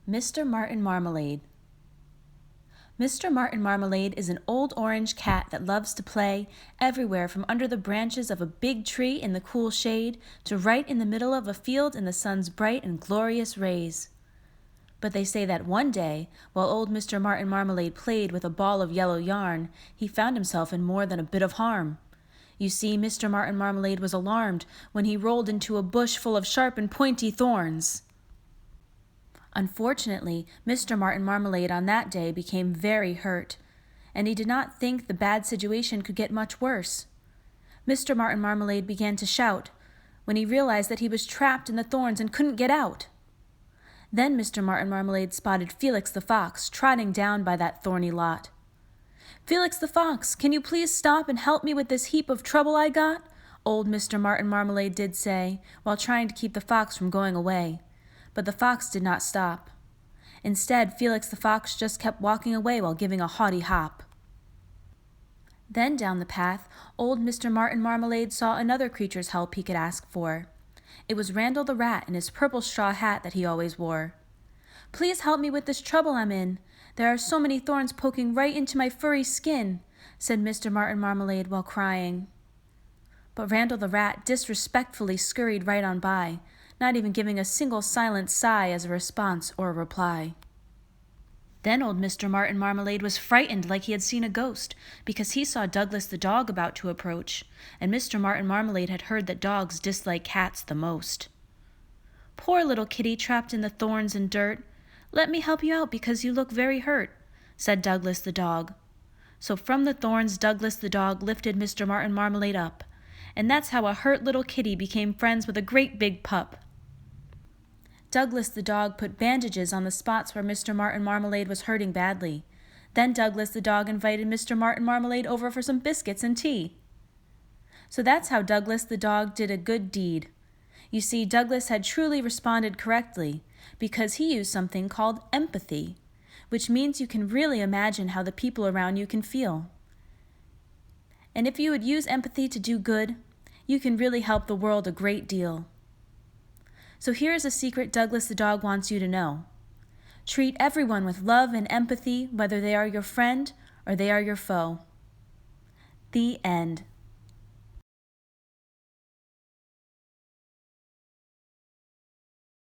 Mr. Martin Marmalade. Mr. Martin Marmalade is an old orange cat that loves to play everywhere from under the branches of a big tree in the cool shade to right in the middle of a field in the sun's bright and glorious rays. But they say that one day, while old Mr. Martin Marmalade played with a ball of yellow yarn, he found himself in more than a bit of harm. You see, Mr. Martin Marmalade was alarmed when he rolled into a bush full of sharp and pointy thorns. Unfortunately, Mr. Martin Marmalade on that day became very hurt, and he did not think the bad situation could get much worse. Mr. Martin Marmalade began to shout when he realized that he was trapped in the thorns and couldn't get out. Then Mr. Martin Marmalade spotted Felix the Fox trotting down by that thorny lot. "Felix the Fox, can you please stop and help me with this heap of trouble I got?" old Mr. Martin Marmalade did say, while trying to keep the fox from going away. But the fox did not stop. Instead, Felix the Fox just kept walking away while giving a haughty hop. Then down the path, old Mr. Martin Marmalade saw another creature's help he could ask for. It was Randall the Rat in his purple straw hat that he always wore. "Please help me with this trouble I'm in. There are so many thorns poking right into my furry skin," said Mr. Martin Marmalade while crying. But Randall the Rat disrespectfully scurried right on by, not even giving a single silent sigh as a response or a reply. Then old Mr. Martin Marmalade was frightened like he had seen a ghost, because he saw Douglas the dog about to approach, and Mr. Martin Marmalade had heard that dogs dislike cats the most. "Poor little kitty trapped in the thorns and dirt. Let me help you out because you look very hurt," said Douglas the dog. So from the thorns Douglas the dog lifted Mr. Martin Marmalade up, and that's how a hurt little kitty became friends with a great big pup. Douglas the dog put bandages on the spots where Mr. Martin Marmalade was hurting badly. Then Douglas the dog invited Mr. Martin Marmalade over for some biscuits and tea. So that's how Douglas the dog did a good deed. You see, Douglas had truly responded correctly because he used something called empathy, which means you can really imagine how the people around you can feel. And if you would use empathy to do good, you can really help the world a great deal. So here is a secret Douglas the dog wants you to know. Treat everyone with love and empathy, whether they are your friend or they are your foe. The end.